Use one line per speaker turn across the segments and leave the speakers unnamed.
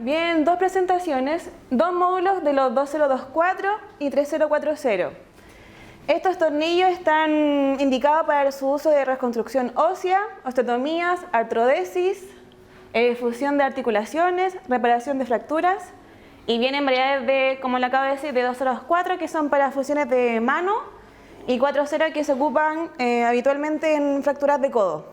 vienen dos presentaciones, dos módulos de los 2024 y 3040. Estos tornillos están indicados para su uso de reconstrucción ósea, osteotomías, artrodesis, fusión de articulaciones, reparación de fracturas, y vienen variedades de, como le acabo de decir, de 2024 que son para fusiones de mano y 40 que se ocupan habitualmente en fracturas de codo.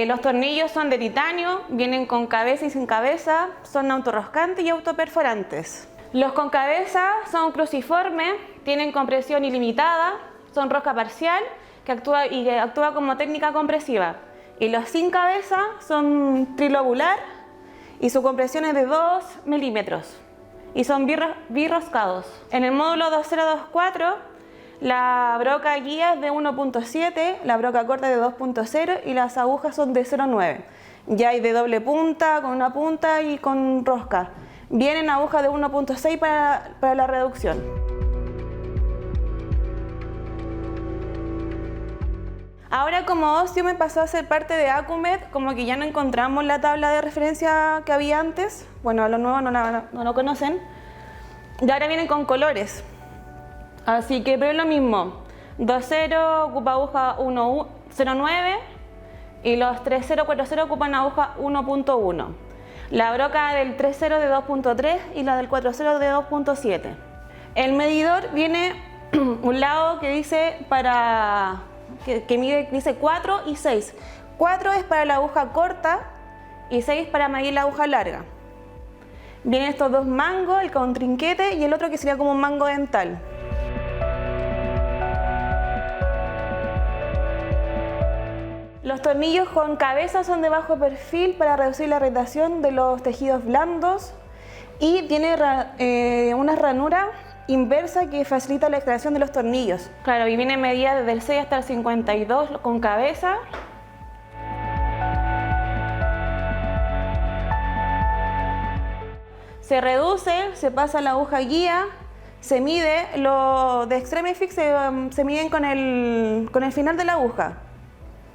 Los tornillos son de titanio, vienen con cabeza y sin cabeza, son autorroscantes y autoperforantes. Los con cabeza son cruciformes, tienen compresión ilimitada, son rosca parcial que actúa como técnica compresiva. Y los sin cabeza son trilobular y su compresión es de 2 milímetros y son birroscados. En el módulo 2024 la broca guía es de 1.7, la broca corta de 2.0 y las agujas son de 0.9. Ya hay de doble punta, con una punta y con rosca. Vienen agujas de 1.6 para la reducción. Ahora como Osteo me pasó a ser parte de Acumed, como que ya no encontramos la tabla de referencia que había antes. Bueno, a los nuevos no lo conocen. Y ahora vienen con colores. Así que, pero es lo mismo, 2.0 ocupa aguja 1.09 y los 3.040 ocupan aguja 1.1. La broca del 3.0 de 2.3 y la del 4.0 de 2.7. El medidor viene un lado que dice dice 4 y 6. 4 es para la aguja corta y 6 para medir la aguja larga. Vienen estos dos mangos, el con trinquete y el otro que sería como un mango dental. Los tornillos con cabeza son de bajo perfil para reducir la irritación de los tejidos blandos y tiene una ranura inversa que facilita la extracción de los tornillos. Claro, y viene medida desde el 6 hasta el 52 con cabeza. Se reduce, se pasa la aguja guía, se mide, los de Extremifix se miden con el final de la aguja.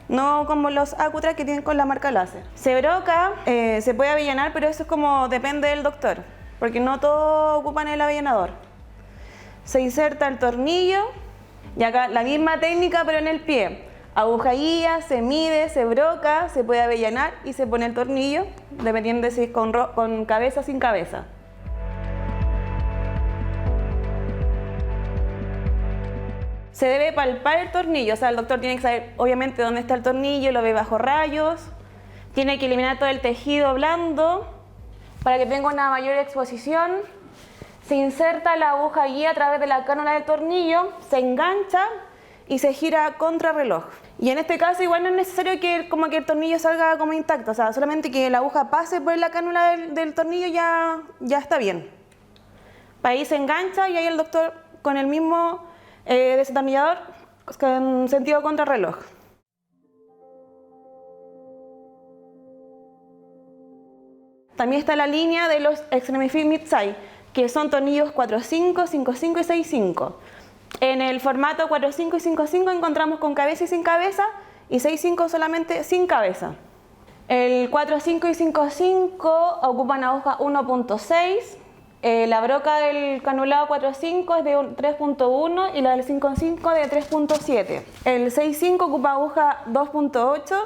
No como los Accutrack que tienen con la marca láser. Se broca, se puede avellanar, pero eso es como depende del doctor, porque no todos ocupan el avellanador. Se inserta el tornillo y acá la misma técnica pero en el pie. Aguja guía, se mide, se broca, se puede avellanar y se pone el tornillo, dependiendo de si es con cabeza o sin cabeza. Se debe palpar el tornillo, o sea, el doctor tiene que saber obviamente dónde está el tornillo, lo ve bajo rayos, tiene que eliminar todo el tejido blando para que tenga una mayor exposición. Se inserta la aguja guía a través de la cánula del tornillo, se engancha y se gira contra reloj. Y en este caso igual no es necesario que el tornillo salga como intacto, o sea, solamente que la aguja pase por la cánula del tornillo ya está bien. Ahí se engancha y ahí el doctor con el mismo desatornillador en sentido contrarreloj. También está la línea de los Extremifix Mid-Size, que son tornillos 4.5, 5.5 y 6.5. En el formato 4.5 y 5.5 encontramos con cabeza y sin cabeza, y 6.5 solamente sin cabeza. El 4.5 y 5.5 ocupan aguja 1.6. La broca del canulado 4.5 es de 3.1 y la del 5.5 de 3.7. El 6.5 ocupa aguja 2.8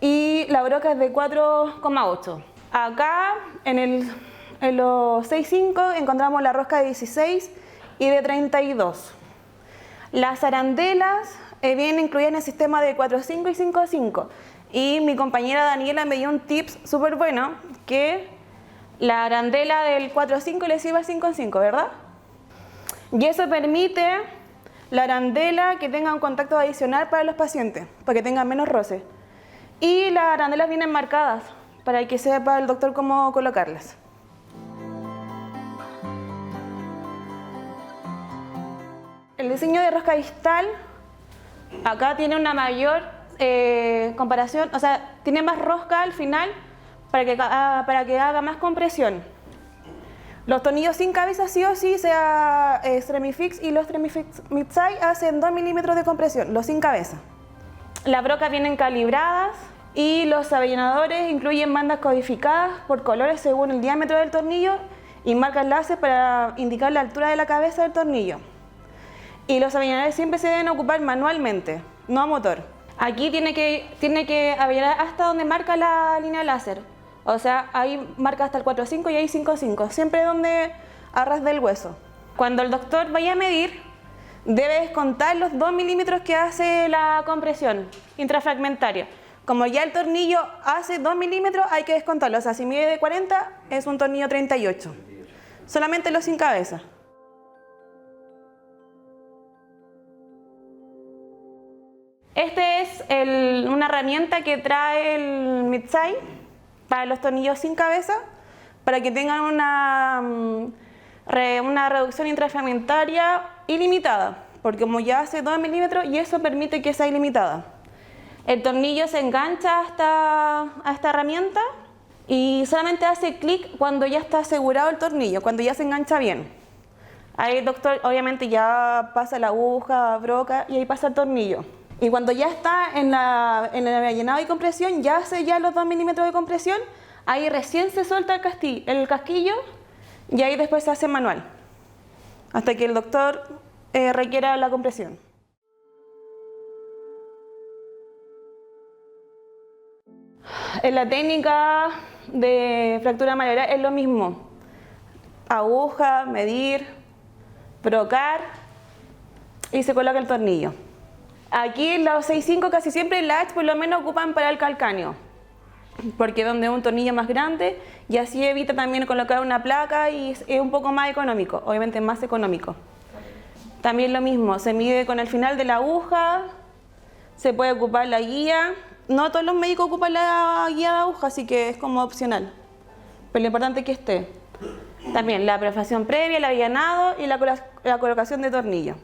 y la broca es de 4.8. Acá en los 6.5 encontramos la rosca de 16 y de 32. Las arandelas vienen incluidas en el sistema de 4.5 y 5.5. Y mi compañera Daniela me dio un tips súper bueno que la arandela del 4.5 le sirve al 5.5, ¿verdad? Y eso permite la arandela que tenga un contacto adicional para los pacientes, para que tengan menos roce. Y las arandelas vienen marcadas para que sepa el doctor cómo colocarlas. El diseño de rosca distal, acá tiene una mayor comparación, o sea, tiene más rosca al final para que haga más compresión. Los tornillos sin cabeza sí o sí, sea Extremifix y los Extremifix Mid-Size hacen 2 milímetros de compresión, los sin cabeza. Las brocas vienen calibradas y los avellanadores incluyen bandas codificadas por colores según el diámetro del tornillo y marcas láser para indicar la altura de la cabeza del tornillo. Y los avellanadores siempre se deben ocupar manualmente, no a motor. Aquí tiene que avellanar hasta donde marca la línea láser. O sea, ahí marca hasta el 4,5 y ahí 5,5, siempre donde a ras del hueso. Cuando el doctor vaya a medir, debe descontar los 2 milímetros que hace la compresión intrafragmentaria. Como ya el tornillo hace 2 milímetros, hay que descontarlo. O sea, si mide de 40, es un tornillo 38. Solamente los sin cabeza. Esta es una herramienta que trae el Mitsai para los tornillos sin cabeza, para que tengan una reducción intrafragmentaria ilimitada, porque como ya hace 2 milímetros y eso permite que sea ilimitada. El tornillo se engancha a esta herramienta y solamente hace clic cuando ya está asegurado el tornillo, cuando ya se engancha bien. Ahí el doctor obviamente ya pasa la aguja, broca y ahí pasa el tornillo. Y cuando ya está en el avellanado y compresión, ya hace los 2 milímetros de compresión, ahí recién se suelta el casquillo y ahí después se hace manual, hasta que el doctor requiera la compresión. En la técnica de fractura malar es lo mismo. Aguja, medir, brocar y se coloca el tornillo. Aquí los 6,5 casi siempre latch por lo menos ocupan para el calcáneo, porque es donde es un tornillo más grande y así evita también colocar una placa y es un poco más económico, obviamente más económico. También lo mismo, se mide con el final de la aguja, se puede ocupar la guía. No todos los médicos ocupan la guía de aguja, así que es como opcional, pero lo importante es que esté. También la perforación previa, el avellanado y la colocación de tornillo.